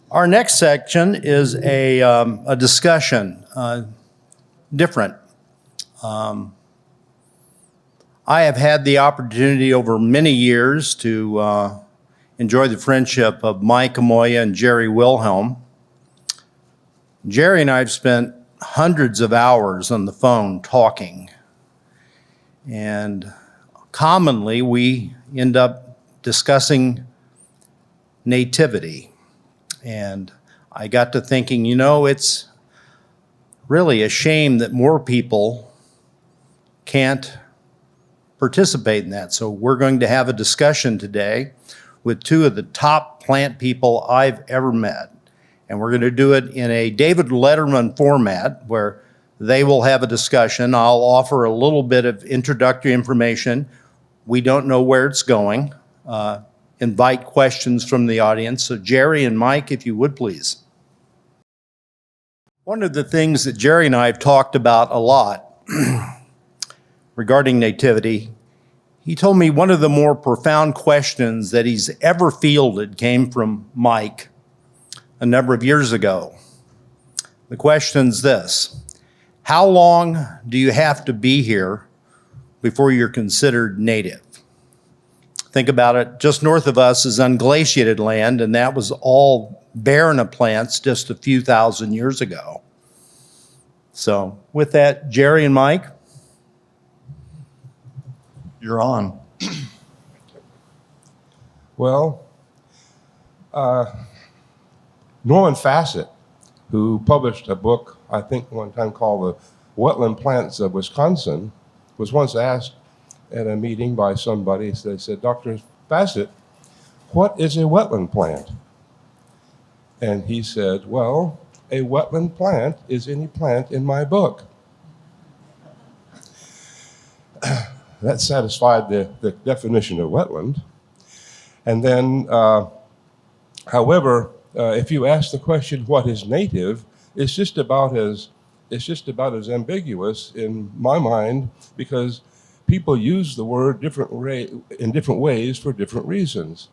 Our next section is a discussion, different. I have had the opportunity over many years to enjoy the friendship of Mike Homoya and Jerry Wilhelm. Jerry and I have spent hundreds of hours on the phone talking, and commonly we end up discussing nativity. And I got to thinking, it's really a shame that more people can't participate in that. So we're going to have a discussion today with two of the top plant people I've ever met. And we're going to do it in a David Letterman format where they will have a discussion. I'll offer a little bit of introductory information. We don't know where it's going. Invite questions from the audience. So Jerry and Mike, if you would please. One of the things that Jerry and I have talked about a lot regarding nativity, he told me one of the more profound questions that he's ever fielded came from Mike a number of years ago. The question's this: how long do you have to be here before you're considered native? Think about it. Just north of us is unglaciated land, and that was all barren of plants just a few thousand years ago. So with that, Jerry and Mike. You're on. Well, Norman Fassett, who published a book, I think one time called The Wetland Plants of Wisconsin, was once asked at a meeting by somebody. They said, Dr. Fassett, what is a wetland plant? And he said, well, a wetland plant is any plant in my book. That satisfied the definition of wetland. And then, however, if you ask the question, what is native, it's just about as ambiguous in my mind, because people use the word in different ways for different reasons.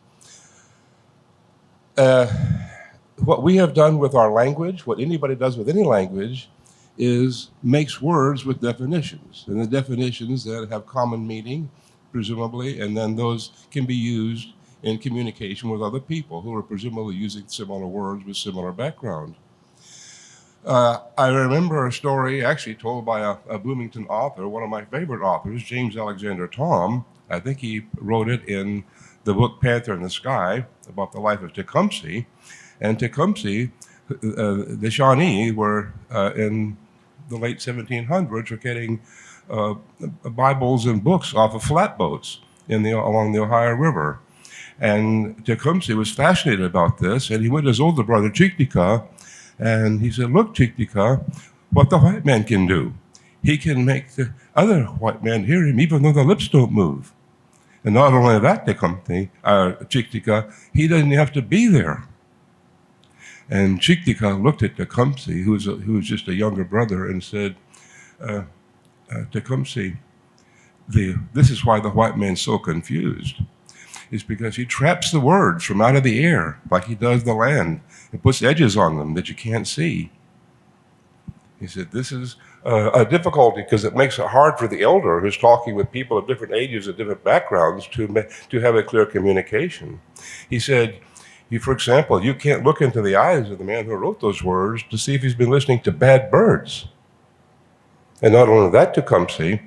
What we have done with our language, what anybody does with any language, is makes words with definitions. And the definitions that have common meaning, presumably, and then those can be used in communication with other people who are presumably using similar words with similar background. I remember a story actually told by a Bloomington author, one of my favorite authors, James Alexander Thom. I think he wrote it in the book Panther in the Sky, about the life of Tecumseh. And Tecumseh, the Shawnee were in the late 1700s were getting Bibles and books off of flatboats along the Ohio River. And Tecumseh was fascinated about this, and he went to his older brother, Chictica, and he said, look, Chictica, what the white man can do. He can make the other white man hear him, even though the lips don't move. And not only that, Chictica, he doesn't have to be there. And Chictica looked at Tecumseh, who was just a younger brother, and said, Tecumseh, this is why the white man's so confused. Is because he traps the words from out of the air, like he does the land, and puts edges on them that you can't see. He said, this is a difficulty because it makes it hard for the elder who's talking with people of different ages and different backgrounds to have a clear communication. He said, for example, you can't look into the eyes of the man who wrote those words to see if he's been listening to bad birds. And not only that, Tecumseh,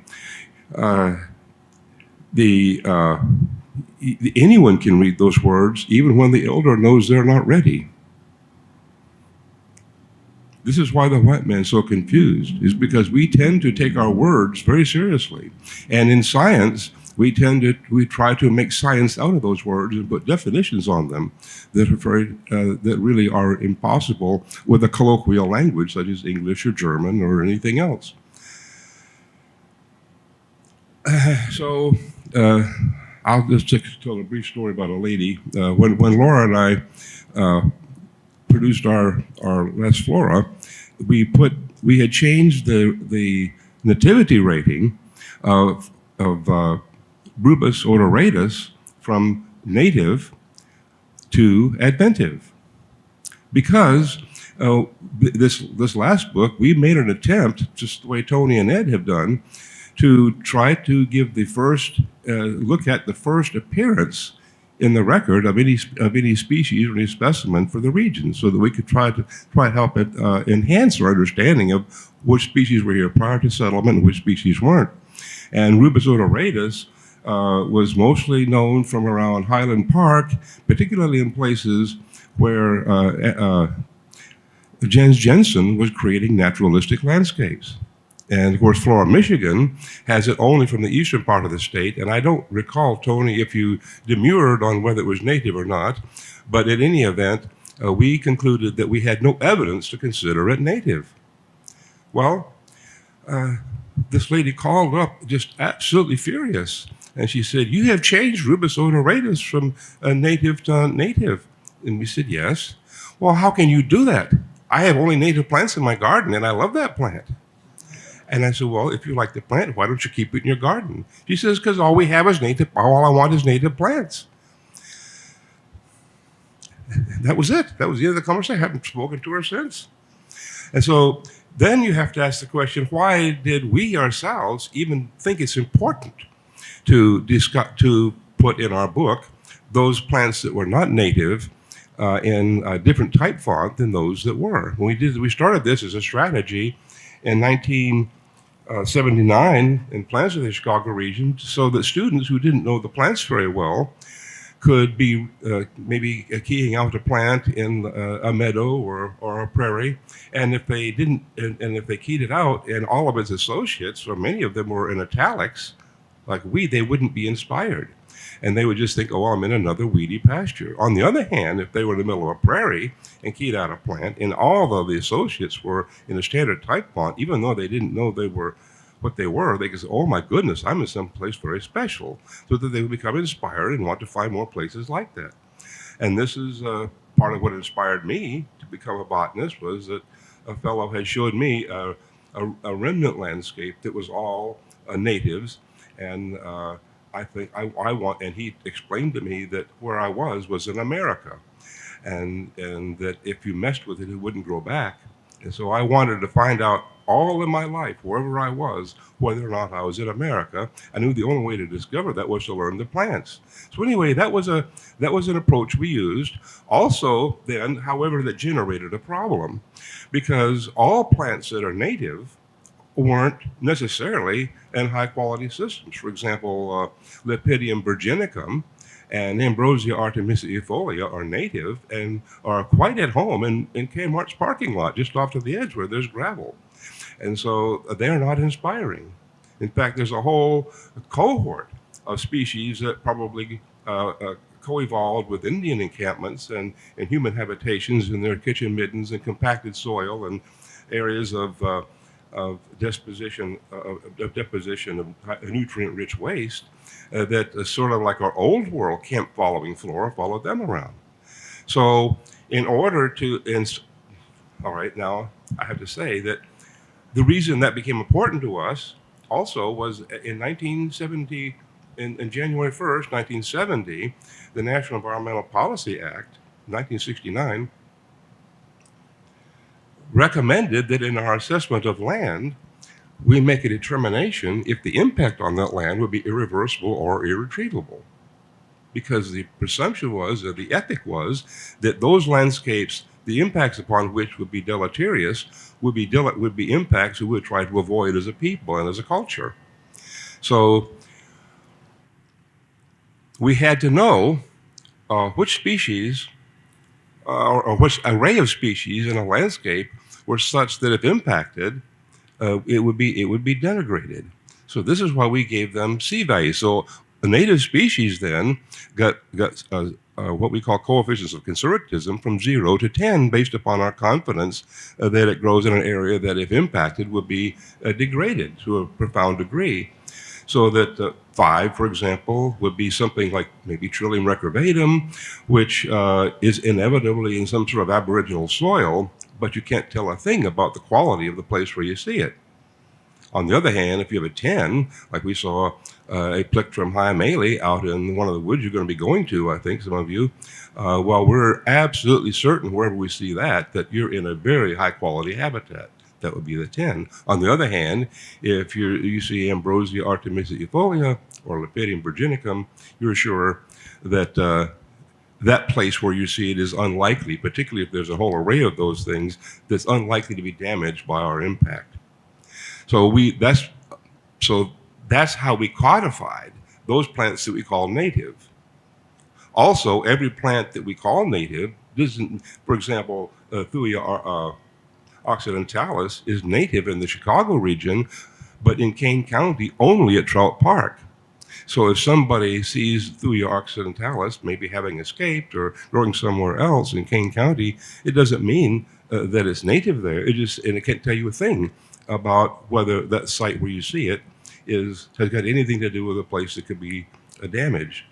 anyone can read those words, even when the elder knows they're not ready. This is why the white man's so confused, is because we tend to take our words very seriously. And in science, we try to make science out of those words and put definitions on them that really are impossible with a colloquial language such as English or German or anything else. I'll just tell a brief story about a lady. When Laura and I produced our last Flora, we had changed the nativity rating of Rubus odoratus from native to adventive. because this last book, we made an attempt, just the way Tony and Ed have done, to try to give the first look at the first appearance in the record of any species or any specimen for the region, so that we could try to help it enhance our understanding of which species were here prior to settlement and which species weren't. And Rubus odoratus was mostly known from around Highland Park, particularly in places where Jens Jensen was creating naturalistic landscapes. And of course, Flora, Michigan has it only from the eastern part of the state. And I don't recall, Tony, if you demurred on whether it was native or not, but in any event, we concluded that we had no evidence to consider it native. Well, this lady called up just absolutely furious. And she said, "You have changed Rubus odoratus from native to native." And we said, "Yes." "Well, how can you do that? I have only native plants in my garden, and I love that plant." And I said, "Well, if you like the plant, why don't you keep it in your garden?" She says, "Because all we have is native, all I want is native plants." That was it. That was the end of the conversation. I haven't spoken to her since. And so then you have to ask the question, why did we ourselves even think it's important to put in our book those plants that were not native in a different type font than those that were? We started this as a strategy in 1979 in plants of the Chicago region, so that students who didn't know the plants very well could be maybe keying out a plant in a meadow or a prairie, and if they didn't, and if they keyed it out and all of its associates, or many of them were in italics, like they wouldn't be inspired. And they would just think, "Oh, I'm in another weedy pasture." On the other hand, if they were in the middle of a prairie and keyed out a plant and all of the associates were in a standard type font, even though they didn't know they were what they were, they could say, "Oh my goodness, I'm in some place very special," so that they would become inspired and want to find more places like that. And this is part of what inspired me to become a botanist, was that a fellow had showed me a remnant landscape that was all natives, and I think I want, and he explained to me that where I was in America, and that if you messed with it, it wouldn't grow back. And so I wanted to find out all in my life, wherever I was, whether or not I was in America. I knew the only way to discover that was to learn the plants. So anyway, that was an approach we used. Also, then, however, that generated a problem, because all plants that are native weren't necessarily in high-quality systems. For example, Lepidium virginicum and Ambrosia artemisiifolia are native and are quite at home in Kmart's parking lot, just off to the edge where there's gravel. And so they're not inspiring. In fact, there's a whole cohort of species that probably co-evolved with Indian encampments and human habitations in their kitchen middens and compacted soil and areas of deposition of nutrient-rich waste that sort of like our old world camp-following flora followed them around. So in order to, all right, now I have to say that the reason that became important to us also was in 1970, in January 1st, 1970, the National Environmental Policy Act, 1969, recommended that in our assessment of land, we make a determination if the impact on that land would be irreversible or irretrievable. Because the presumption was, or the ethic was, that those landscapes, the impacts upon which would be deleterious, would be impacts we would try to avoid as a people and as a culture. So we had to know which species or which array of species in a landscape were such that if impacted, it would be denigrated. So this is why we gave them C values. So a native species then got what we call coefficients of conservatism from 0 to 10 based upon our confidence that it grows in an area that if impacted would be degraded to a profound degree. So that 5, for example, would be something like maybe Trillium recurvatum, which is inevitably in some sort of aboriginal soil, but you can't tell a thing about the quality of the place where you see it. On the other hand, if you have a 10, like we saw a plectrum hyemale out in one of the woods you're going to be going to, I think, some of you, well, we're absolutely certain wherever we see that you're in a very high quality habitat. That would be the 10. On the other hand, if you see Ambrosia artemisiifolia or Lepidum virginicum, you're sure that that place where you see it is unlikely, particularly if there's a whole array of those things, that's unlikely to be damaged by our impact. So that's how we codified those plants that we call native. Also, every plant that we call native doesn't, for example, Thuja occidentalis is native in the Chicago region, but in Kane County only at Trout Park. So if somebody sees Thuja occidentalis maybe having escaped or growing somewhere else in Kane County, it doesn't mean that it's native there. And it can't tell you a thing about whether that site where you see it has got anything to do with a place that could be damaged.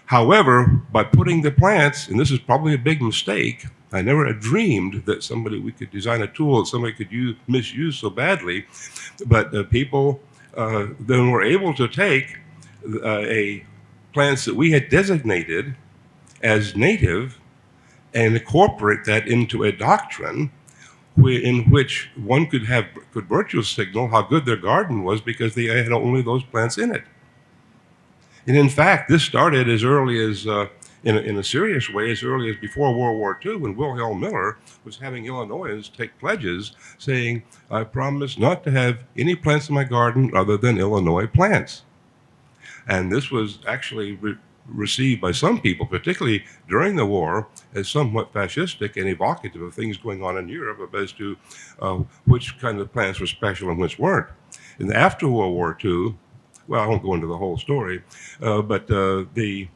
However, by putting the plants, and this is probably a big mistake, I never had dreamed that we could design a tool that somebody could misuse so badly, but people then were able to take plants that we had designated as native and incorporate that into a doctrine in which one could virtue signal how good their garden was because they had only those plants in it. And in fact, this started as early as, in a serious way, as early as before World War II, when Wilhelm Miller was having Illinoisans take pledges saying, I promise not to have any plants in my garden other than Illinois plants. And this was actually received by some people, particularly during the war, as somewhat fascistic and evocative of things going on in Europe as to which kind of plants were special and which weren't. And after World War II, well, I won't go into the whole story, but the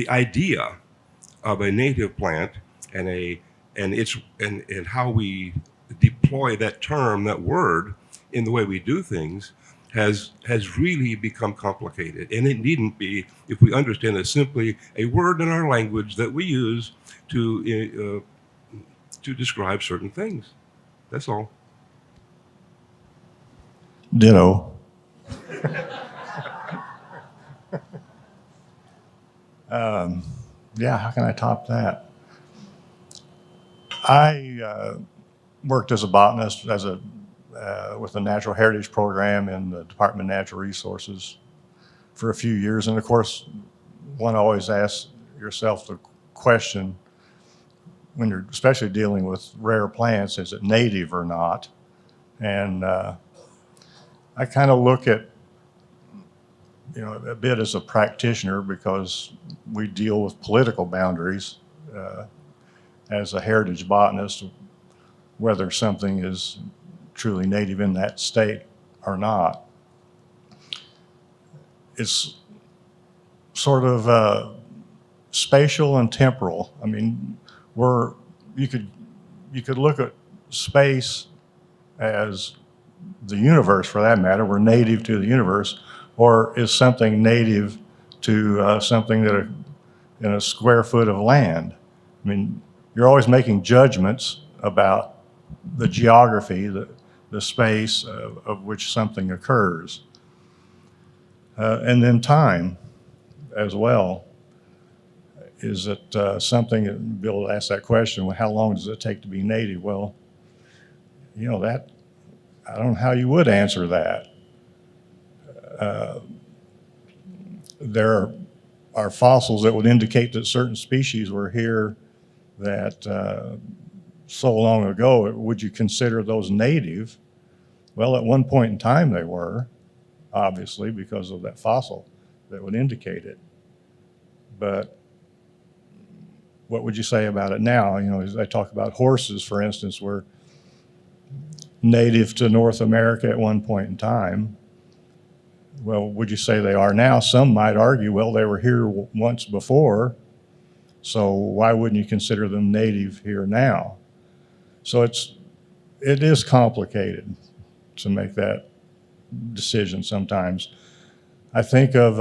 idea of a native plant and how we deploy that term, that word, in the way we do things has really become complicated. And it needn't be if we understand it's simply a word in our language that we use to describe certain things. That's all. Ditto. Yeah, how can I top that? I worked as a botanist with the Natural Heritage Program in the Department of Natural Resources for a few years. And of course, one always asks yourself the question, when you're especially dealing with rare plants, is it native or not? And I kind of look at, a bit as a practitioner because we deal with political boundaries as a heritage botanist, whether something is truly native in that state or not. It's sort of spatial and temporal. I mean, you could look at space as the universe, for that matter. We're native to the universe, or is something native to something that in a square foot of land? I mean, you're always making judgments about the geography, the space of which something occurs. And then time as well. Is it something, Bill asked that question, well, how long does it take to be native? Well, that, I don't know how you would answer that. There are fossils that would indicate that certain species were here that so long ago. Would you consider those native? Well, at one point in time they were, obviously, because of that fossil that would indicate it. But what would you say about it now? As I talk about horses, for instance, were native to North America at one point in time. Well, would you say they are now? Some might argue, well, they were here once before, so why wouldn't you consider them native here now? So it is complicated to make that decision sometimes. I think of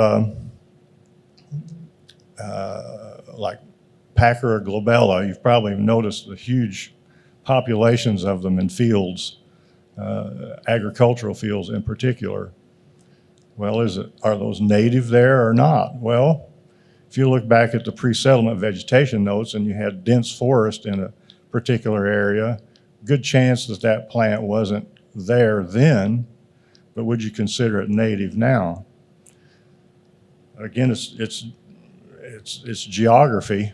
like Packera glabella. You've probably noticed the huge populations of them in fields, agricultural fields in particular. Well, are those native there or not? Well, if you look back at the pre-settlement vegetation notes and you had dense forest in a particular area, good chance that that plant wasn't there then, but would you consider it native now? Again, it's geography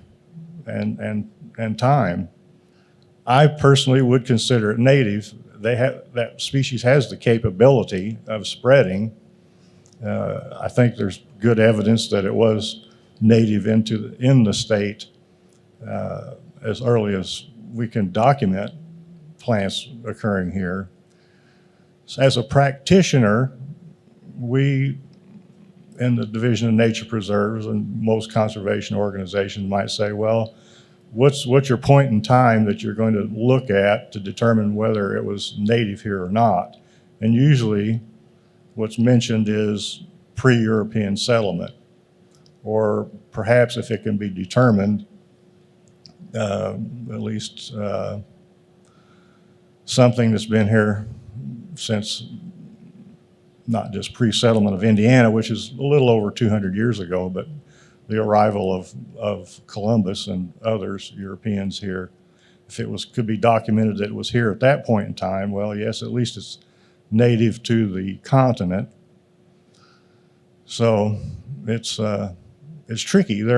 and time. I personally would consider it native. That species has the capability of spreading. I think there's good evidence that it was native in the state as early as we can document plants occurring here. So as a practitioner, we in the Division of Nature Preserves and most conservation organizations might say, well, what's your point in time that you're going to look at to determine whether it was native here or not? And usually what's mentioned is pre-European settlement, or perhaps if it can be determined, at least something that's been here since not just pre-settlement of Indiana, which is a little over 200 years ago, but the arrival of Columbus and others, Europeans here. If it could be documented that it was here at that point in time, well, yes, at least it's native to the continent. So it's tricky.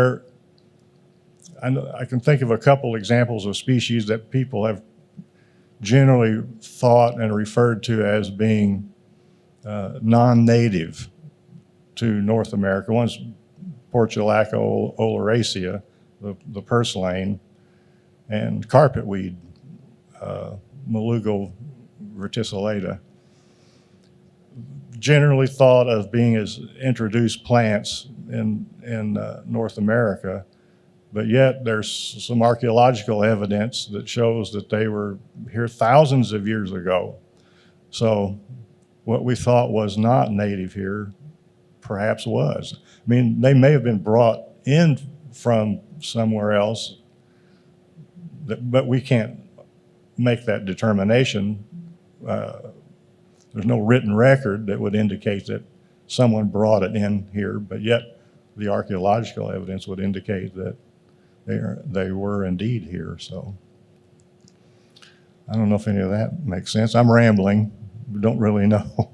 I can think of a couple examples of species that people have generally thought and referred to as being non-native to North America. One's Portulaca oleracea, the purslane, and carpetweed, Malugo verticillata. Generally thought of being as introduced plants in North America, but yet there's some archaeological evidence that shows that they were here thousands of years ago. So what we thought was not native here perhaps was. I mean, they may have been brought in from somewhere else, but we can't make that determination. There's no written record that would indicate that someone brought it in here, but yet the archaeological evidence would indicate that they were indeed here. So I don't know if any of that makes sense. I'm rambling. We don't really know.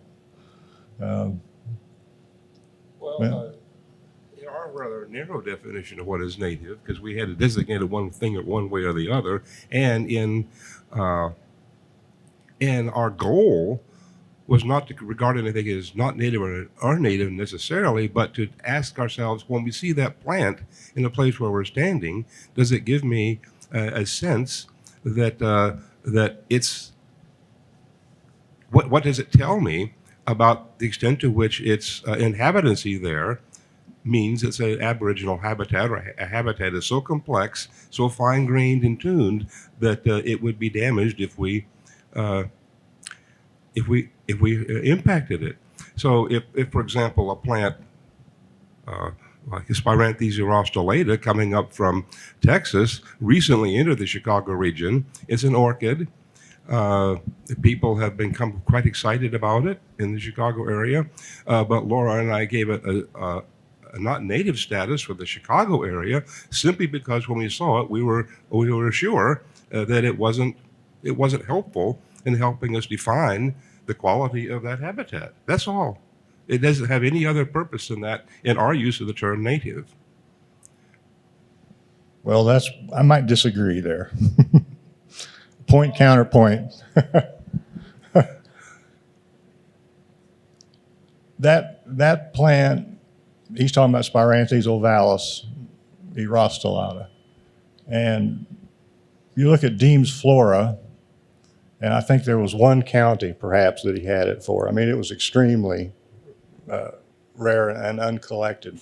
In our rather narrow definition of what is native, because we had to designate one thing one way or the other, and in our goal was not to regard anything as not native or native necessarily, but to ask ourselves, when we see that plant in the place where we're standing, does it give me a sense that that it's what does it tell me about the extent to which its inhabitancy there means it's an aboriginal habitat, or a habitat that's so complex, so fine-grained and tuned that it would be damaged if we impacted it. So if for example, a plant like Spiranthes rostolata coming up from Texas recently entered the Chicago region, it's an orchid. People have become quite excited about it in the Chicago area, but Laura and I gave it a not native status for the Chicago area simply because when we saw it, we were sure that it wasn't helpful in helping us define the quality of that habitat. That's all. It doesn't have any other purpose than that in our use of the term native. Well, I might disagree there. Point, counterpoint. That plant, he's talking about Spiranthes ovalis rostolata. And you look at Deems Flora, and I think there was one county perhaps that he had it for. I mean, it was extremely rare and uncollected.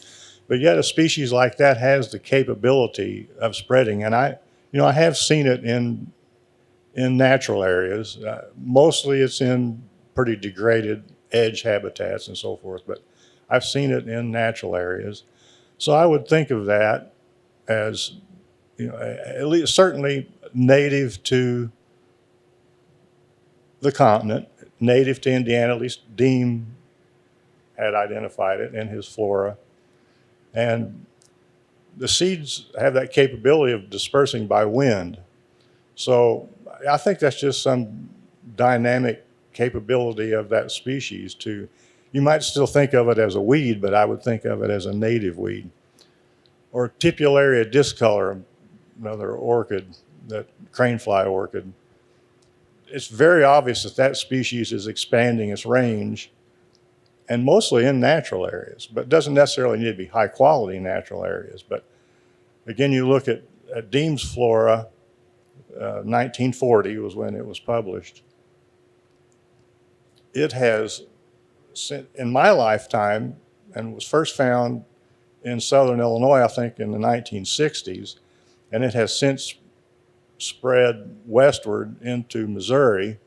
But yet a species like that has the capability of spreading. And I have seen it in natural areas. Mostly it's in pretty degraded edge habitats and so forth, but I've seen it in natural areas. So I would think of that as, at least certainly native to the continent, native to Indiana, at least Deem had identified it in his Flora. And the seeds have that capability of dispersing by wind. So I think that's just some dynamic capability of that species to, you might still think of it as a weed, but I would think of it as a native weed. Or Tipularia discolor, another orchid, that cranefly orchid. It's very obvious that that species is expanding its range, and mostly in natural areas, but doesn't necessarily need to be high quality natural areas. But again, you look at Deem's Flora, 1940 was when it was published. It has, in my lifetime, and was first found in southern Illinois, I think in the 1960s, and it has since spread westward into Missouri.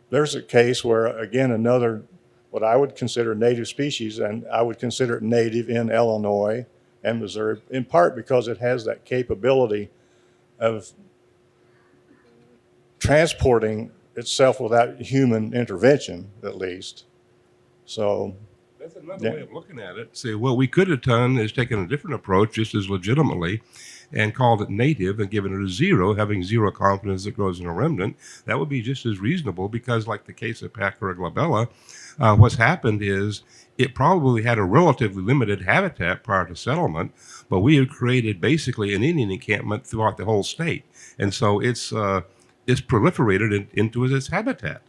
There's a case where, again, another, what I would consider native species, and I would consider it native in Illinois and Missouri, in part because it has that capability of transporting itself without human intervention, at least. So that's another way of looking at it. Say, well, we could have done is taken a different approach just as legitimately and called it native and given it a 0, having 0 confidence it grows in a remnant. That would be just as reasonable because, like the case of Pachyra glabella, what's happened is it probably had a relatively limited habitat prior to settlement, but we have created basically an Indian encampment throughout the whole state. And so it's proliferated into its habitat.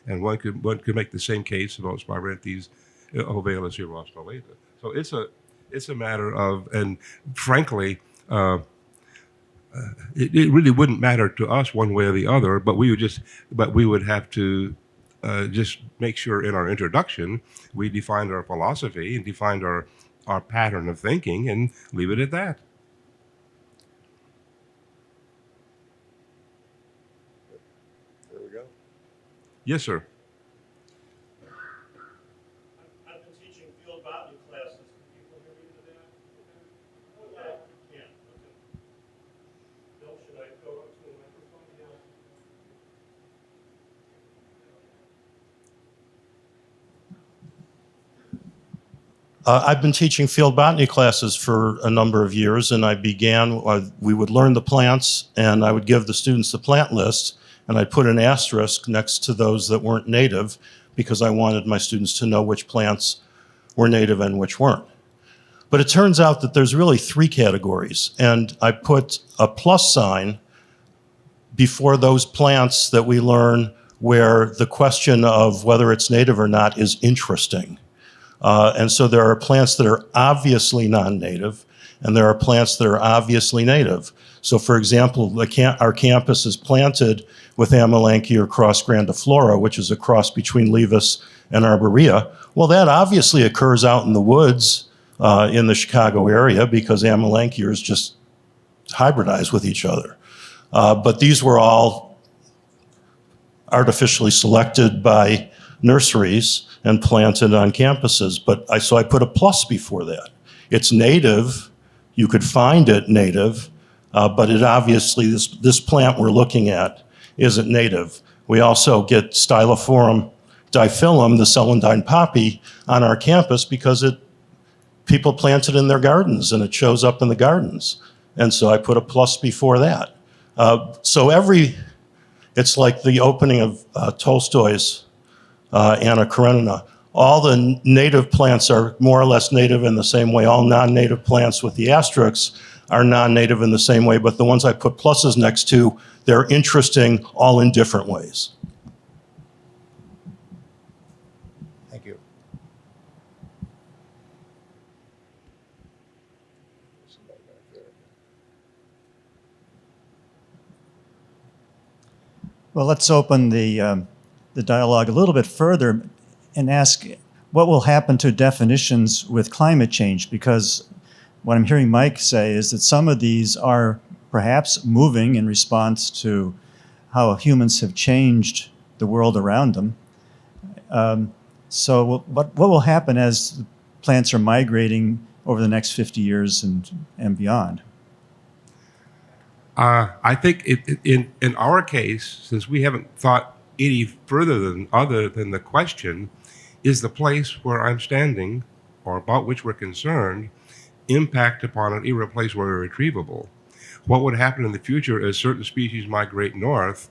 And one could make the same case about Spiranthes ovalis rostolata. So it's a matter of, and frankly, it really wouldn't matter to us one way or the other, but we would have to just make sure in our introduction we defined our philosophy and defined our pattern of thinking and leave it at that. there we go. Yes, sir. I've been teaching field botany classes. Can people hear me today? Yeah, you can. Okay. Bill, should I go up to a microphone? Yeah. I've been teaching field botany classes for a number of years, and I began, we would learn the plants, and I would give the students the plant list, and I'd put an asterisk next to those that weren't native because I wanted my students to know which plants were native and which weren't. But it turns out that there's really 3 categories, and I put a plus sign before those plants that we learn where the question of whether it's native or not is interesting. And so there are plants that are obviously non-native, and there are plants that are obviously native. So for example, our campus is planted with Amelanchier cross grandiflora, which is a cross between Levis and Arborea. Well, that obviously occurs out in the woods in the Chicago area because Amelanchiers just hybridize with each other. But these were all artificially selected by nurseries and planted on campuses. So I put a plus before that. It's native. You could find it native, but it obviously, this plant we're looking at isn't native. We also get Stylophorum diphyllum, the celandine poppy, on our campus because people plant it in their gardens and it shows up in the gardens. And so I put a plus before that. It's like the opening of Tolstoy's Anna Karenina. All the native plants are more or less native in the same way. All non-native plants with the asterisks are non-native in the same way, but the ones I put pluses next to, they're interesting all in different ways. Thank you. Well, let's open the dialogue a little bit further and ask what will happen to definitions with climate change, because what I'm hearing Mike say is that some of these are perhaps moving in response to how humans have changed the world around them. So what will happen as plants are migrating over the next 50 years and beyond? I think in our case, since we haven't thought any further than the question, is the place where I'm standing, or about which we're concerned, impact upon it irreplaceable or irretrievable? What would happen in the future as certain species migrate north?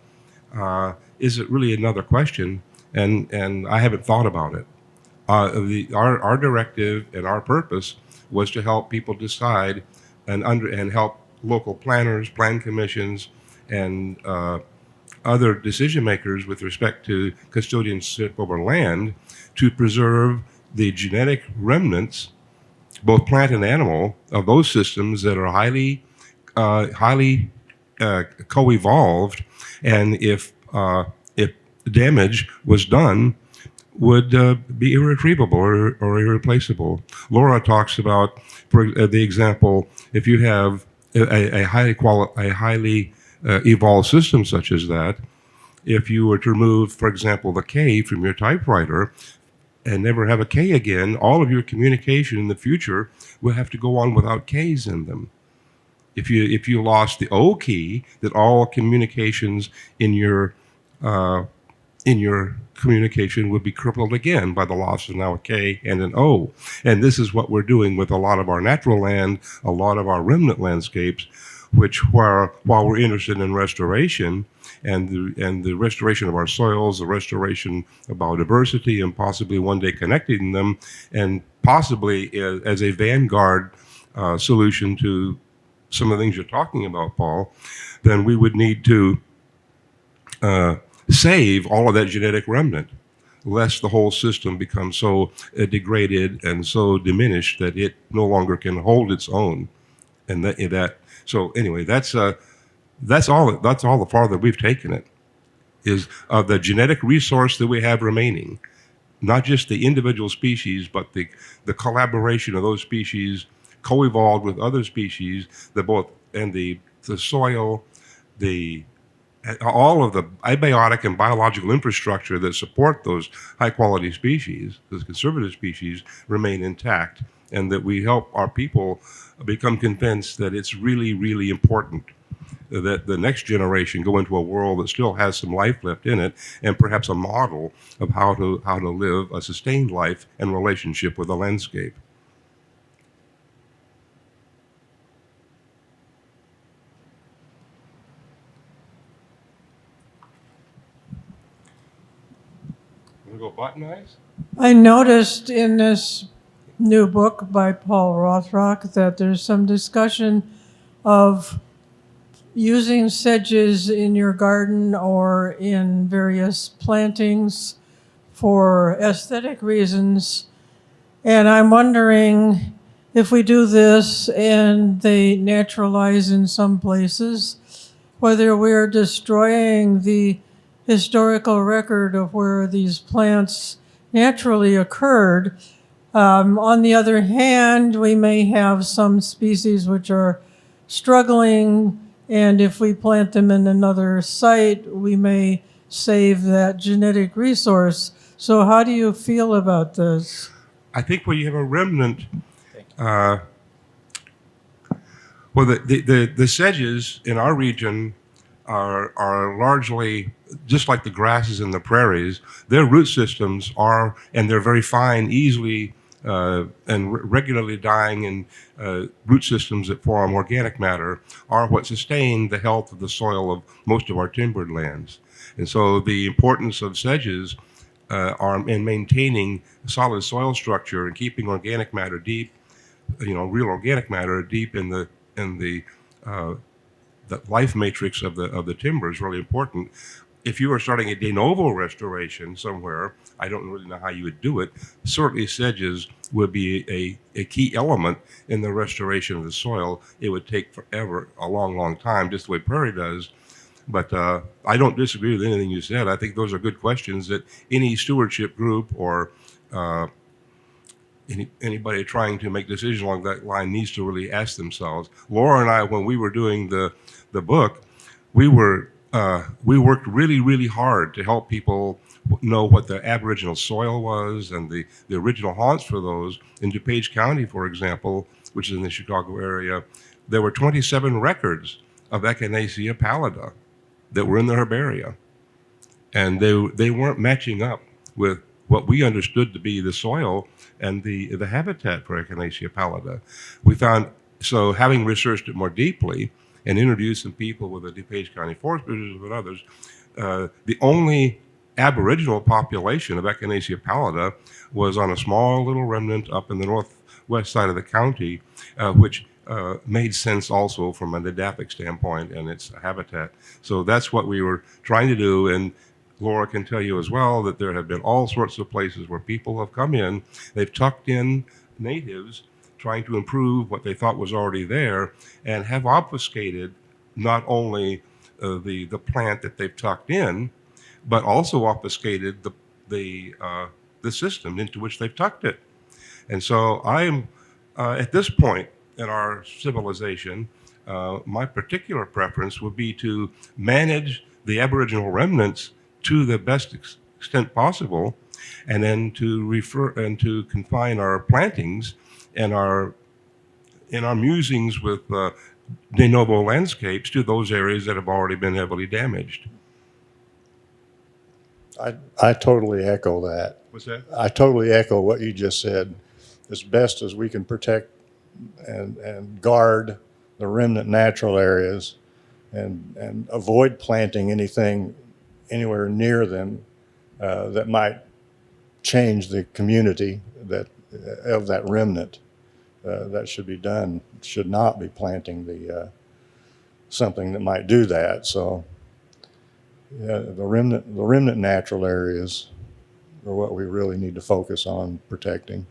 Is it really another question? And I haven't thought about it. Our directive and our purpose was to help people decide and help local planners, plan commissions, and other decision makers with respect to custodianship over land to preserve the genetic remnants, both plant and animal, of those systems that are highly co-evolved, and if damage was done, would be irretrievable or irreplaceable. Laura talks about, for the example, if you have a highly evolved system such as that, if you were to remove, for example, the K from your typewriter and never have a K again, all of your communication in the future will have to go on without Ks in them. If you lost the O key, that all communications in your communication would be crippled again by the loss of now a K and an O. And this is what we're doing with a lot of our natural land, a lot of our remnant landscapes, which while we're interested in restoration and the restoration of our soils, the restoration of biodiversity, and possibly one day connecting them, and possibly as a vanguard solution to some of the things you're talking about, Paul, then we would need to save all of that genetic remnant, lest the whole system becomes so degraded and so diminished that it no longer can hold its own. And so anyway, that's all the farther we've taken it, is of the genetic resource that we have remaining, not just the individual species, but the collaboration of those species co-evolved with other species, the soil, all of the abiotic and biological infrastructure that support those high-quality species, those conservative species, remain intact, and that we help our people become convinced that it's really, really important that the next generation go into a world that still has some life left in it, and perhaps a model of how to live a sustained life and relationship with the landscape. Go botanize? I noticed in this new book by Paul Rothrock that there's some discussion of using sedges in your garden or in various plantings for aesthetic reasons. And I'm wondering if we do this and they naturalize in some places, whether we're destroying the historical record of where these plants naturally occurred. On the other hand, we may have some species which are struggling, and if we plant them in another site, we may save that genetic resource. So how do you feel about this? I think when you have a remnant, well, the sedges in our region are largely just like the grasses in the prairies. Their root systems are, and they're very fine, easily and regularly dying in root systems that form organic matter, are what sustain the health of the soil of most of our timbered lands. And so the importance of sedges are in maintaining solid soil structure and keeping organic matter deep, real organic matter deep in the life matrix of the timber is really important. If you are starting a de novo restoration somewhere, I don't really know how you would do it. Certainly sedges would be a key element in the restoration of the soil. It would take forever, a long, long time, just the way prairie does. But I don't disagree with anything you said. I think those are good questions that any stewardship group or anybody trying to make decisions along that line needs to really ask themselves. Laura and I, when we were doing the book, we worked really, really hard to help people know what the Aboriginal soil was and the original haunts for those. In DuPage County, for example, which is in the Chicago area, there were 27 records of Echinacea pallida that were in the herbaria. And they weren't matching up with what we understood to be the soil and the habitat for Echinacea pallida. We found, so having researched it more deeply and introduced some people with the DuPage County Forest Preserve and others, the only aboriginal population of Echinacea pallida was on a small little remnant up in the northwest side of the county, which made sense also from a nidaphic standpoint and its habitat. So that's what we were trying to do, and Laura can tell you as well that there have been all sorts of places where people have come in, they've tucked in natives trying to improve what they thought was already there, and have obfuscated not only the plant that they've tucked in, but also obfuscated the system into which they've tucked it. And so I'm at this point in our civilization, my particular preference would be to manage the Aboriginal remnants to the best extent possible, and then to refer and to confine our plantings and our musings with de novo landscapes to those areas that have already been heavily damaged. I totally echo that. What's that? I totally echo what you just said. As best as we can protect and guard the remnant natural areas and avoid planting anything anywhere near them that might change the community of that remnant. That should be done. Should not be planting something that might do that. So yeah, the remnant natural areas are what we really need to focus on protecting.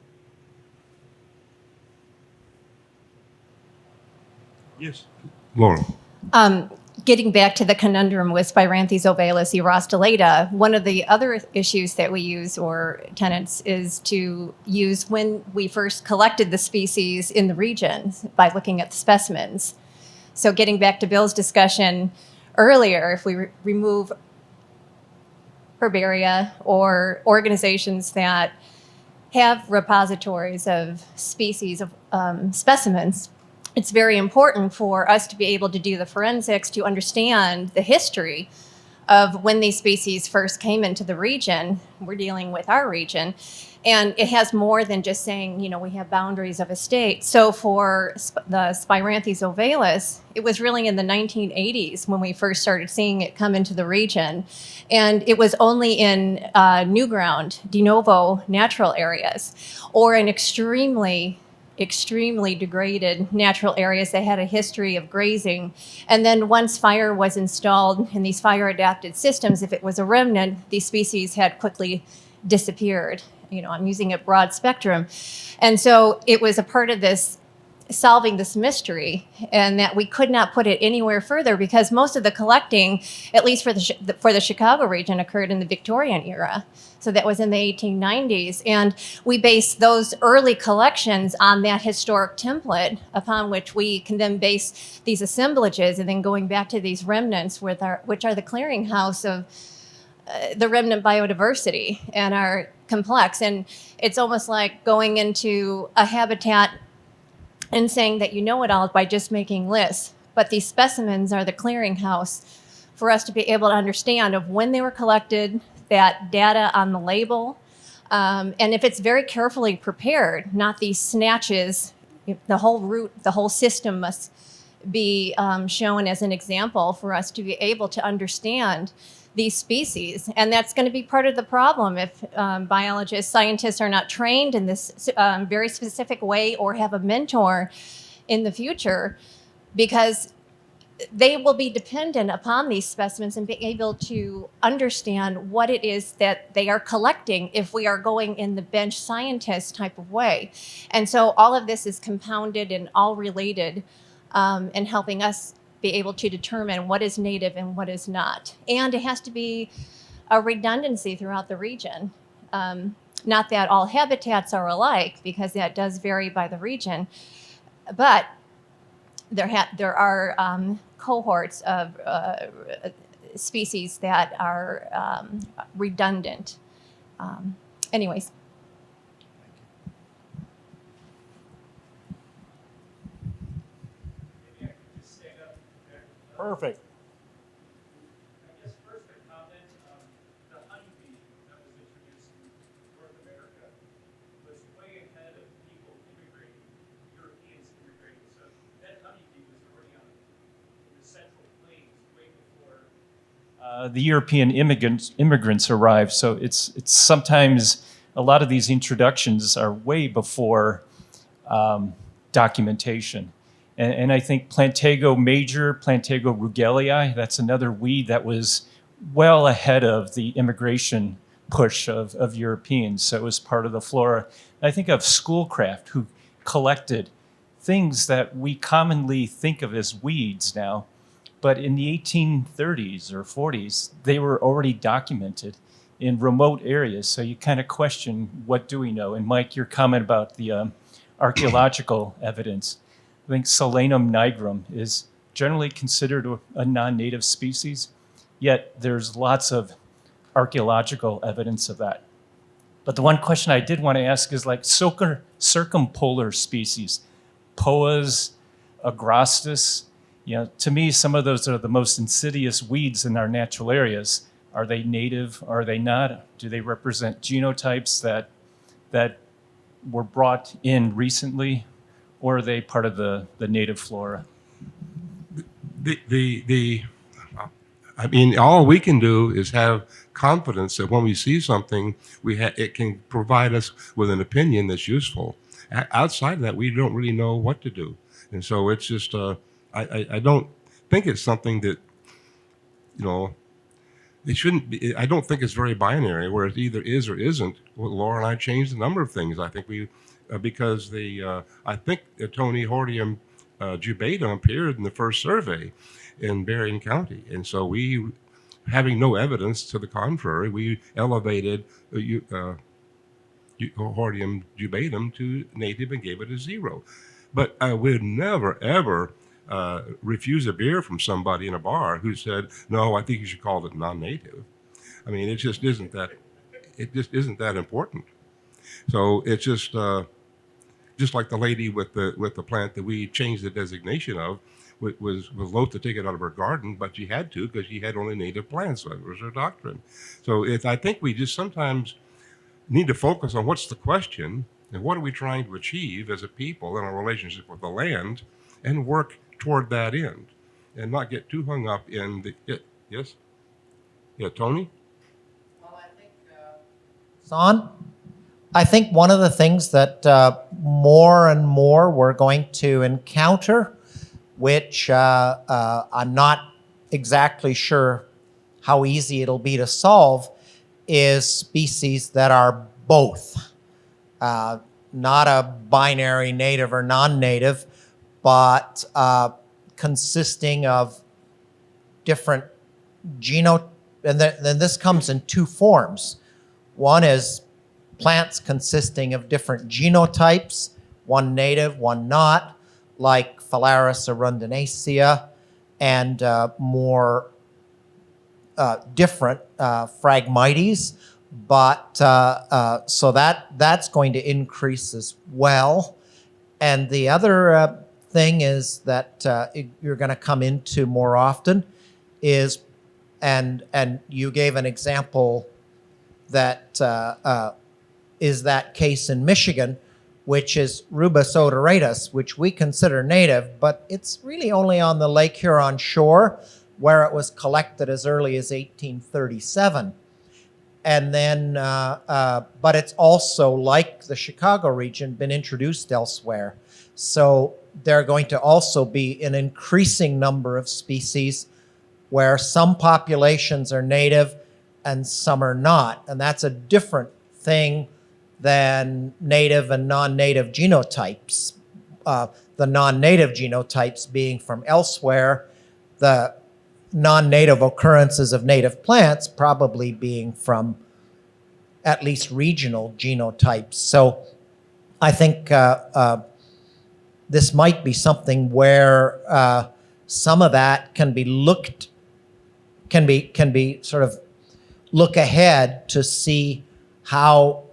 Yes, Laura. Getting back to the conundrum with Spiranthes ovalis rostulata, one of the other issues that we use, or tenets, is to use when we first collected the species in the region by looking at the specimens. So getting back to Bill's discussion earlier, if we remove herbaria or organizations that have repositories of species of specimens, it's very important for us to be able to do the forensics to understand the history of when these species first came into the region. We're dealing with our region. And it has more than just saying, we have boundaries of a state. So for the Spiranthes ovalis, it was really in the 1980s when we first started seeing it come into the region. And it was only in new ground, de novo natural areas, or in extremely degraded natural areas that had a history of grazing. And then once fire was installed in these fire-adapted systems, if it was a remnant, these species had quickly disappeared. I'm using a broad spectrum. And so it was a part of this solving this mystery, and that we could not put it anywhere further because most of the collecting, at least for the Chicago region, occurred in the Victorian era. So that was in the 1890s. And we base those early collections on that historic template upon which we can then base these assemblages, and then going back to these remnants, which are the clearinghouse of the remnant biodiversity and are complex. And it's almost like going into a habitat and saying that you know it all by just making lists. But these specimens are the clearinghouse for us to be able to understand of when they were collected, that data on the label. And if it's very carefully prepared, not these snatches, the whole route, the whole system must be shown as an example for us to be able to understand these species. And that's going to be part of the problem if biologists, scientists are not trained in this very specific way or have a mentor in the future, because they will be dependent upon these specimens and be able to understand what it is that they are collecting if we are going in the bench scientist type of way. And so all of this is compounded and all related and helping us be able to determine what is native and what is not. And it has to be a redundancy throughout the region. Not that all habitats are alike, because that does vary by the region, but there are cohorts of species that are redundant. Anyways. Perfect. I guess first a comment, the honeybee that was introduced in The European immigrants arrived. So it's sometimes a lot of these introductions are way before documentation. And I think Plantago major, Plantago rugelii, that's another weed that was well ahead of the immigration push of Europeans. So it was part of the flora. I think of Schoolcraft, who collected things that we commonly think of as weeds now, but in the 1830s or 40s, they were already documented in remote areas. So you kind of question, what do we know? And Mike, your comment about the archaeological evidence, I think Solanum nigrum is generally considered a non-native species, yet there's lots of archaeological evidence of that. But the one question I did want to ask is like circumpolar species, Poas, Agrostis. You know, to me, some of those are the most insidious weeds in our natural areas. Are they native? Are they not? Do they represent genotypes that were brought in recently, or are they part of the native flora? I mean, all we can do is have confidence that when we see something, it can provide us with an opinion that's useful. Outside of that, we don't really know what to do. And so it's just, I don't think it's something that, you know, it shouldn't be. I don't think it's very binary, where it either is or isn't. Well, Laura and I changed a number of things. I think because I think Tony Hortium jubatum appeared in the first survey in Berrien County. And so we, having no evidence to the contrary, we elevated Hortium jubatum to native and gave it a 0. But I would never, ever refuse a beer from somebody in a bar who said, no, I think you should call it non-native. I mean, it just isn't that important. So it's just like the lady with the plant that we changed the designation of, was loath to take it out of her garden, but she had to because she had only native plants. So that was her doctrine. So I think we just sometimes need to focus on what's the question and what are we trying to achieve as a people in our relationship with the land, and work toward that end, and not get too hung up in the yes. Yeah, Tony. Well, I think Son, I think one of the things that more and more we're going to encounter, which I'm not exactly sure how easy it'll be to solve, is species that are both. Not a binary native or non-native, but consisting of different and then this comes in two forms. One is plants consisting of different genotypes, one native, one not, like Phalaris arundinacea, and more different Phragmites. But so that's going to increase as well. And the other thing is that you're going to come into more often is, and you gave an example that is that case in Michigan, which is Rubus odoratus, which we consider native, but it's really only on the Lake Huron shore, where it was collected as early as 1837. And then, but it's also, like the Chicago region, been introduced elsewhere. So there are going to also be an increasing number of species where some populations are native and some are not. And that's a different thing than native and non-native genotypes. The non-native genotypes being from elsewhere, the non-native occurrences of native plants probably being from at least regional genotypes. So I think this might be something where some of that can be sort of look ahead to see how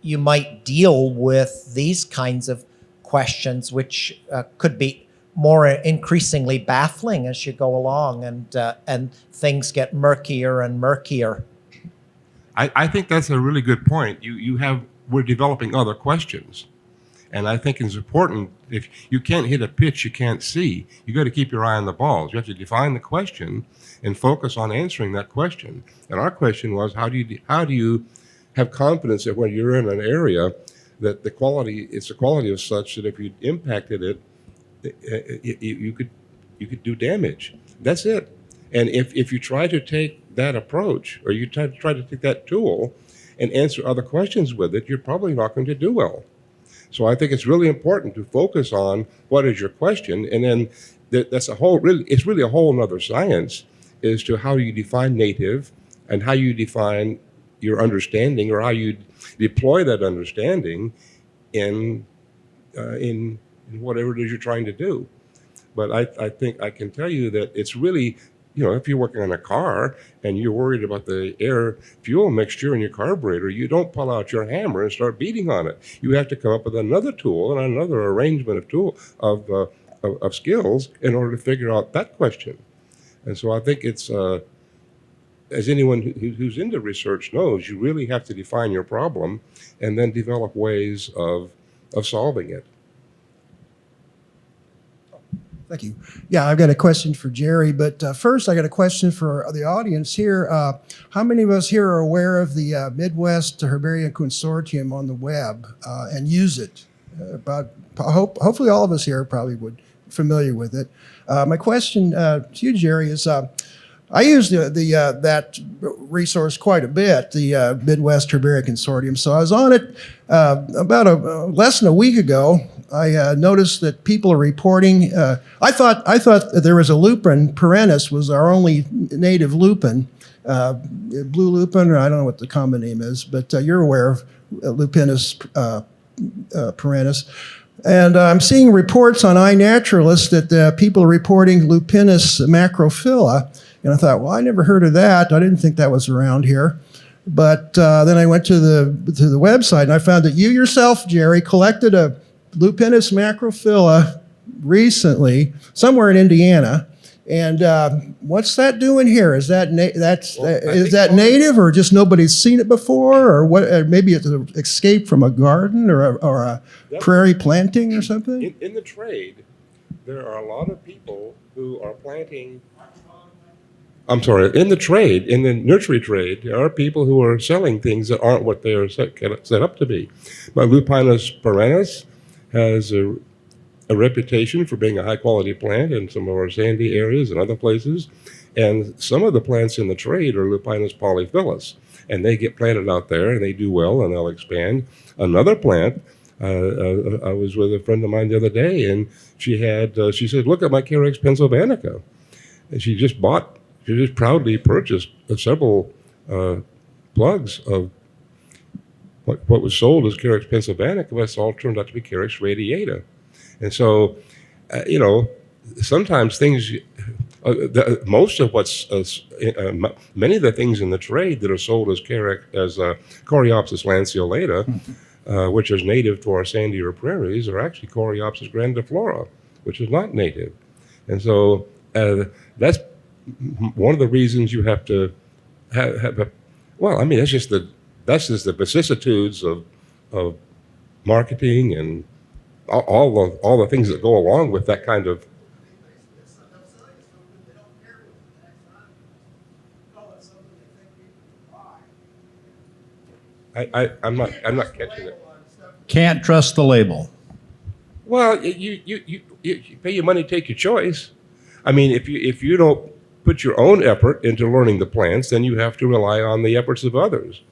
you might deal with these kinds of questions, which could be more increasingly baffling as you go along, and things get murkier and murkier. I think that's a really good point. We're developing other questions, And I think it's important, if you can't hit a pitch you can't see, you got to keep your eye on the balls. You have to define the question and focus on answering that question. And our question was, how do you have confidence that when you're in an area that the quality is such that if you impacted it, you could do damage. That's it. And if you try to take that approach, or you try to take that tool and answer other questions with it, you're probably not going to do well. So I think it's really important to focus on what is your question, and then it's really a whole other science as to how you define native and how you define your understanding, or how you deploy that understanding in whatever it is you're trying to do. But I think I can tell you that it's really, if you're working on a car and you're worried about the air-fuel mixture in your carburetor, you don't pull out your hammer and start beating on it. You have to come up with another tool and another arrangement of skills in order to figure out that question. And so I think it's, as anyone who's into research knows, you really have to define your problem and then develop ways of solving it. Thank you. Yeah, I've got a question for Jerry, but first I got a question for the audience here. How many of us here are aware of the Midwest Herbarium Consortium on the web and use it? Hopefully all of us here probably would be familiar with it. My question to you, Jerry, is I use that resource quite a bit, the Midwest Herbarium Consortium. So I was on it about less than a week ago. I noticed that people are reporting. I thought that there was a lupin. Perennis was our only native lupin, blue lupin, or I don't know what the common name is, but you're aware of Lupinus perennis. And I'm seeing reports on iNaturalist that people are reporting Lupinus macrophylla. And I thought, well, I never heard of that. I didn't think that was around here. But then I went to the website and I found that you yourself, Jerry, collected a Lupinus macrophylla recently somewhere in Indiana. And what's that doing here? Is that native, or just nobody's seen it before, or what? Maybe it's an escape from a garden or a prairie planting or something. In the trade, there are a lot of people who are planting. I'm sorry. In the nursery trade, there are people who are selling things that aren't what they are set up to be. But Lupinus perennis has a reputation for being a high-quality plant in some of our sandy areas and other places. And some of the plants in the trade are Lupinus polyphyllus, and they get planted out there, and they do well, and they'll expand. Another plant, I was with a friend of mine the other day, and she said, look at my Carex pennsylvanica. And she just proudly purchased several plugs of what was sold as Carex pennsylvanica, but it's all turned out to be Carex radiata. And so, sometimes things, most of many of the things in the trade that are sold as Coreopsis lanceolata, which is native to our sandier prairies, are actually Coreopsis grandiflora, which is not native. And so that's one of the reasons you have to have that's just the vicissitudes of marketing and all the things that go along with that kind of. I'm not catching it. Can't trust the label. Well, you pay your money, take your choice. I mean, if you don't put your own effort into learning the plants, then you have to rely on the efforts of others.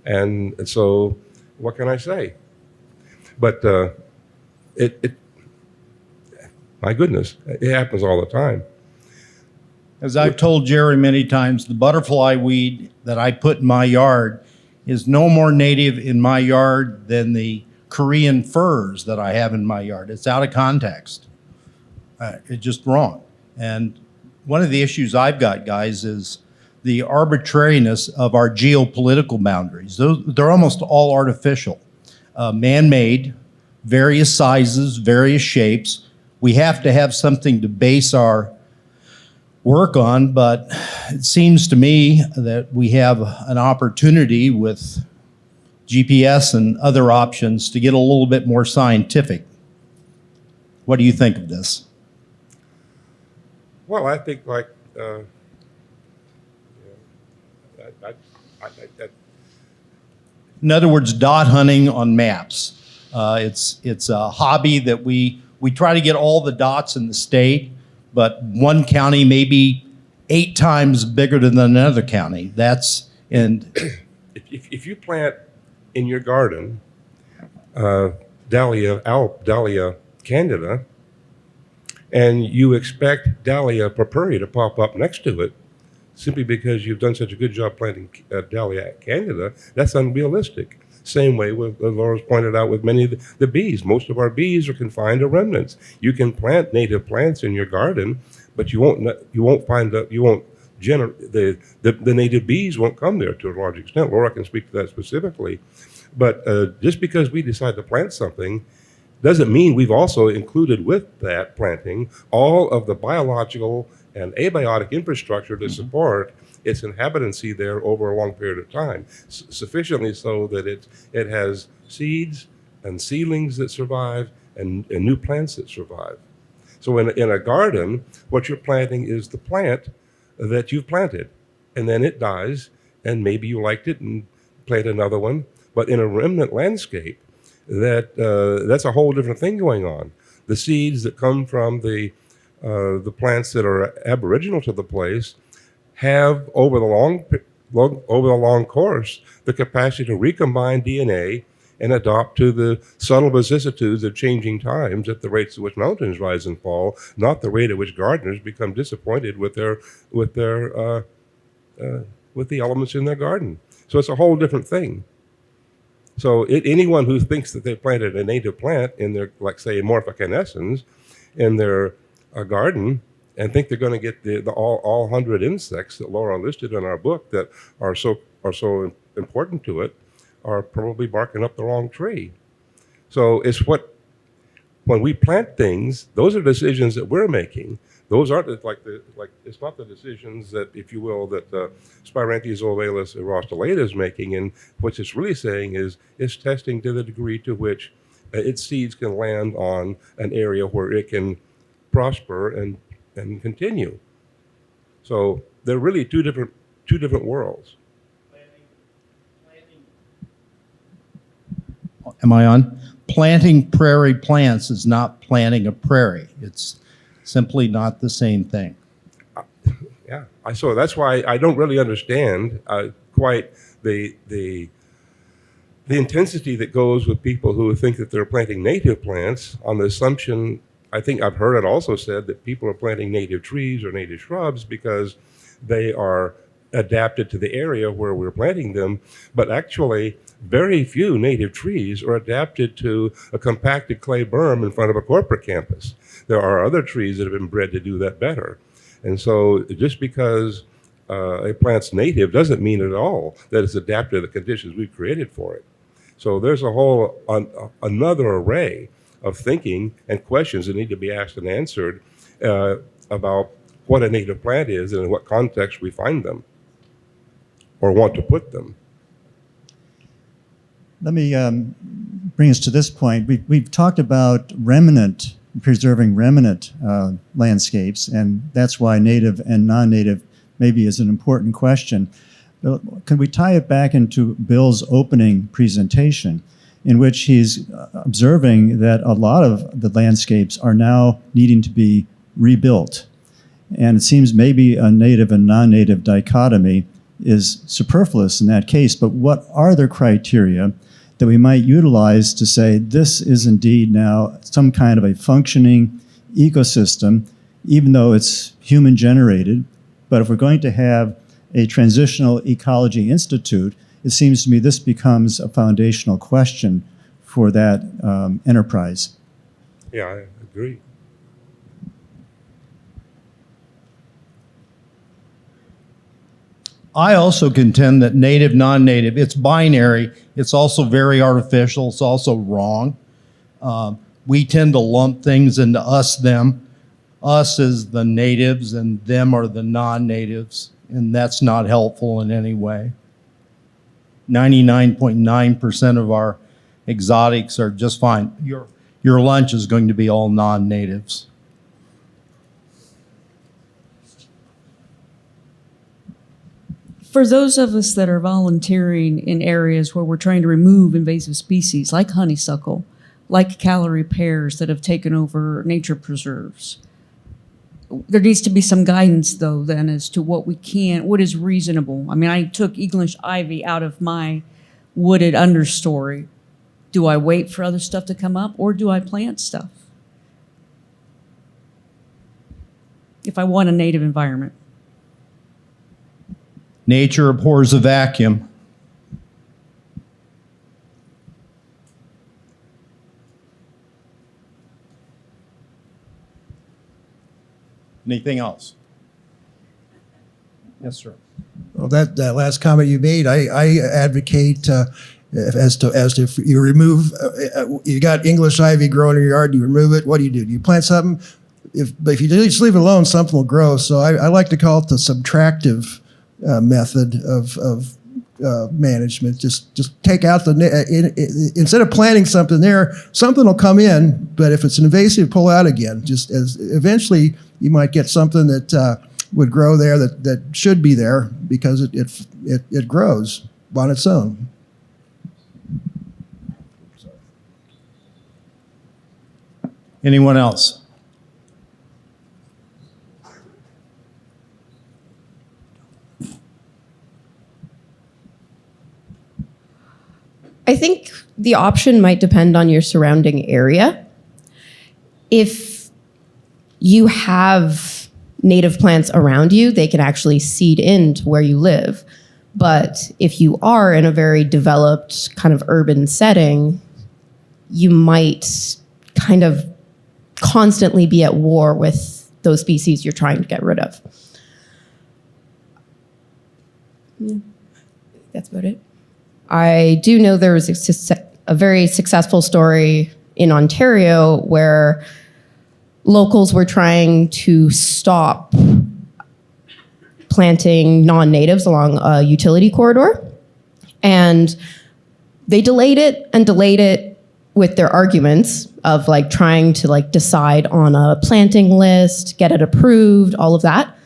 And so, what can I say? But my goodness, it happens all the time. As I've told Jerry many times, the butterfly weed that I put in my yard is no more native in my yard than the Korean furs that I have in my yard. It's out of context. It's just wrong. And one of the issues I've got, guys, is the arbitrariness of our geopolitical boundaries. They're almost all artificial, man-made, various sizes, various shapes. We have to have something to base our work on, but it seems to me that we have an opportunity with GPS and other options to get a little bit more scientific. What do you think of this? Well, I think like, In other words, dot hunting on maps. It's a hobby that we try to get all the dots in the state, but one county may be 8 times bigger than another county. if you plant in your garden Dahlia candida, and you expect Dahlia purpurea to pop up next to it, simply because you've done such a good job planting Dahlia candida, that's unrealistic. Same way with, as Laura's pointed out, with many of the bees. Most of our bees are confined to remnants. You can plant native plants in your garden, but you won't find the native bees won't come there to a large extent. Laura can speak to that specifically. But just because we decide to plant something doesn't mean we've also included with that planting all of the biological and abiotic infrastructure to support its inhabitancy there over a long period of time, sufficiently so that it has seeds and seedlings that survive and new plants that survive. So in a garden, what you're planting is the plant that you've planted, and then it dies, and maybe you liked it and plant another one. But in a remnant landscape, that's a whole different thing going on. The seeds that come from the plants that are aboriginal to the place have, over the long course, the capacity to recombine DNA and adapt to the subtle vicissitudes of changing times at the rates at which mountains rise and fall, not the rate at which gardeners become disappointed with the elements in their garden. So it's a whole different thing. So anyone who thinks that they planted a native plant in their, like say, Morpha canescens in their garden, and think they're going to get the all 100 insects that Laura listed in our book that are so important to it, are probably barking up the wrong tree. So it's when we plant things, those are decisions that we're making. Those aren't it's not the decisions that, if you will, that Spirantes ovales rostolata is making. And what it's really saying is it's testing to the degree to which its seeds can land on an area where it can prosper and continue. So they're really two different worlds. Am I on? Planting prairie plants is not planting a prairie. It's simply not the same thing. Yeah, so that's why I don't really understand quite the intensity that goes with people who think that they're planting native plants on the assumption. I think I've heard it also said that people are planting native trees or native shrubs because they are adapted to the area where we're planting them, but actually very few native trees are adapted to a compacted clay berm in front of a corporate campus. There are other trees that have been bred to do that better. And so just because a plant's native doesn't mean at all that it's adapted to the conditions we've created for it. So there's a whole another array of thinking and questions that need to be asked and answered about what a native plant is and in what context we find them or want to put them. Let me bring us to this point. We've talked about preserving remnant landscapes, and that's why native and non-native maybe is an important question. Can we tie it back into Bill's opening presentation, in which he's observing that a lot of the landscapes are now needing to be rebuilt? And it seems maybe a native and non-native dichotomy is superfluous in that case, but what are the criteria that we might utilize to say this is indeed now some kind of a functioning ecosystem, even though it's human generated? But if we're going to have a transitional ecology institute, it seems to me this becomes a foundational question for that enterprise. Yeah, I agree. I also contend that native, non-native, it's binary. It's also very artificial. It's also wrong. We tend to lump things into us, them. Us is the natives and them are the non-natives, and that's not helpful in any way. 99.9% of our exotics are just fine. Your lunch is going to be all non-natives. For those of us that are volunteering in areas where we're trying to remove invasive species like honeysuckle, like calorie pears that have taken over nature preserves, there needs to be some guidance though then as to what is reasonable. I mean, I took English ivy out of my wooded understory. Do I wait for other stuff to come up or do I plant stuff? If I want a native environment. Nature abhors a vacuum. Anything else? Yes, sir. Well, that last comment you made, I advocate as to if you remove, you got English ivy growing in your yard, you remove it. What do? Do you plant something? If you just leave it alone, something will grow. So I like to call it the subtractive method of management. Just take out instead of planting something there, something will come in. But if it's invasive, pull out again. Just as eventually you might get something that would grow there that should be there because it grows on its own. Anyone else? I think the option might depend on your surrounding area. If you have native plants around you, they can actually seed into where you live. But if you are in a very developed kind of urban setting, you might kind of constantly be at war with those species you're trying to get rid of. Yeah, that's about it. I do know there was a very successful story in Ontario where locals were trying to stop planting non-natives along a utility corridor. And they delayed it with their arguments of like trying to like decide on a planting list, get it approved, all of that.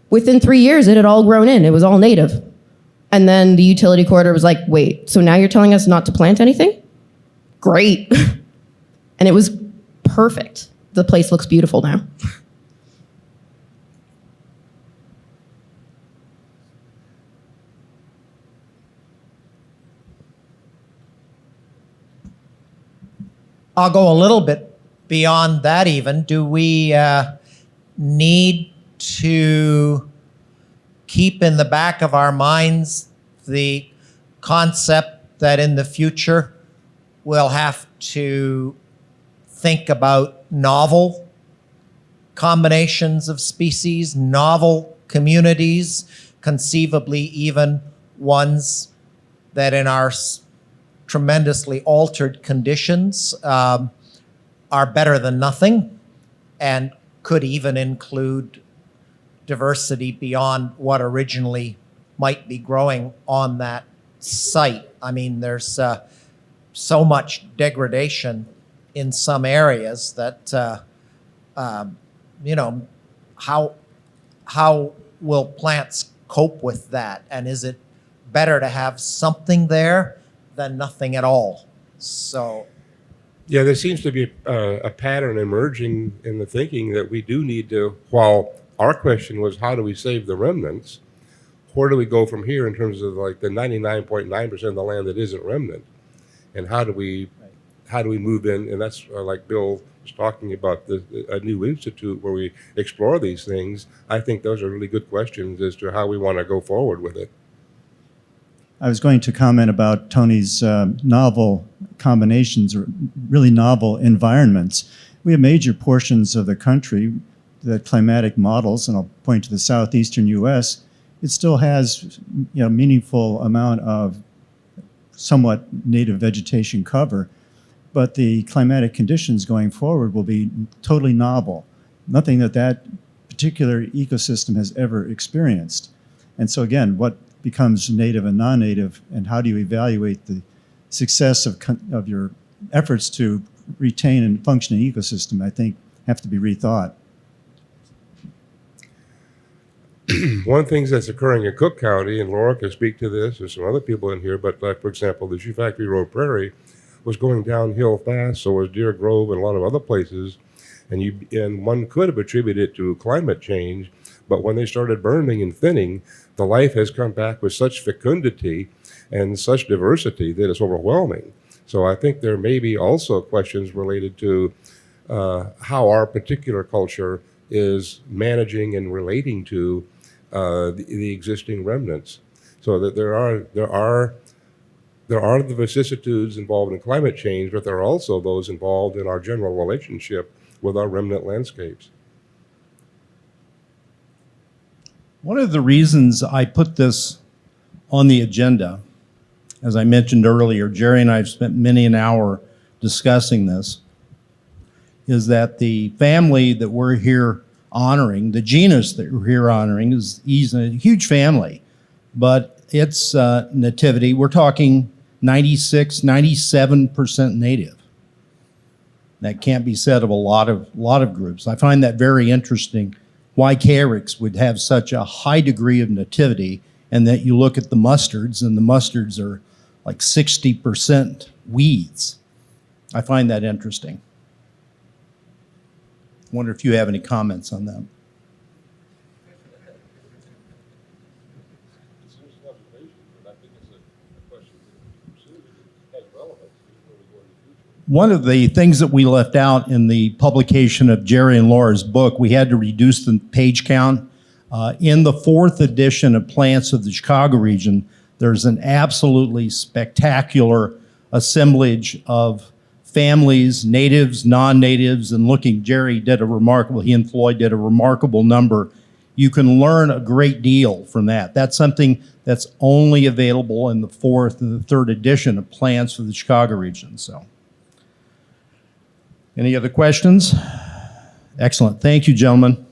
Within 3 years, it had all grown in. It was all native. And then the utility corridor was like, wait, so now you're telling us not to plant anything? Great. And it was perfect. The place looks beautiful now. I'll go a little bit beyond that even. Do we need to keep in the back of our minds the concept that in the future we'll have to think about novel combinations of species, novel communities, conceivably even ones that in our tremendously altered conditions are better than nothing and could even include diversity beyond what originally might be growing on that site. I mean, there's so much degradation in some areas that, how will plants cope with that? And is it better to have something there than nothing at all? So, yeah, there seems to be a pattern emerging in the thinking that we do need to, while our question was how do we save the remnants, where do we go from here in terms of like the 99.9% of the land that isn't remnant? And how do we move in? And that's like Bill was talking about a new institute where we explore these things. I think those are really good questions as to how we want to go forward with it. I was going to comment about Tony's novel combinations, or really novel environments. We have major portions of the country, the climatic models, and I'll point to the southeastern U.S., it still has meaningful amount of somewhat native vegetation cover, but the climatic conditions going forward will be totally novel, nothing that particular ecosystem has ever experienced. And so again, what becomes native and non-native, and how do you evaluate the success of your efforts to retain and functioning ecosystem, I think have to be rethought. One of the things that's occurring in Cook County, and Laura can speak to this, there's some other people in here, but like, for example, the Shoe Factory Road Prairie was going downhill fast, so was Deer Grove and a lot of other places, and one could have attributed it to climate change, but when they started burning and thinning, the life has come back with such fecundity and such diversity that it's overwhelming. So I think there may be also questions related to how our particular culture is managing and relating to the existing remnants. So that there are the vicissitudes involved in climate change, but there are also those involved in our general relationship with our remnant landscapes. One of the reasons I put this on the agenda, as I mentioned earlier, Jerry and I have spent many an hour discussing this, is that the family that we're here honoring, the genus that we're here honoring, is a huge family, but its nativity, we're talking 96, 97% native. That can't be said of a lot of groups. I find that very interesting, why carex would have such a high degree of nativity, and that you look at the mustards, and the mustards are like 60% weeds. I find that interesting. Wonder if you have any comments on that. It's an interesting observation, but I think it's a question that pursued has relevance to where we go in the future. One of the things that we left out in the publication of Jerry and Laura's book, we had to reduce the page count. In the 4th edition of Plants of the Chicago Region, there's an absolutely spectacular assemblage of families, natives, non-natives, and he and Floyd did a remarkable number. You can learn a great deal from that. That's something that's only available in the 4th and the 3rd edition of Plants for the Chicago Region. So, any other questions? Excellent. Thank you, gentlemen.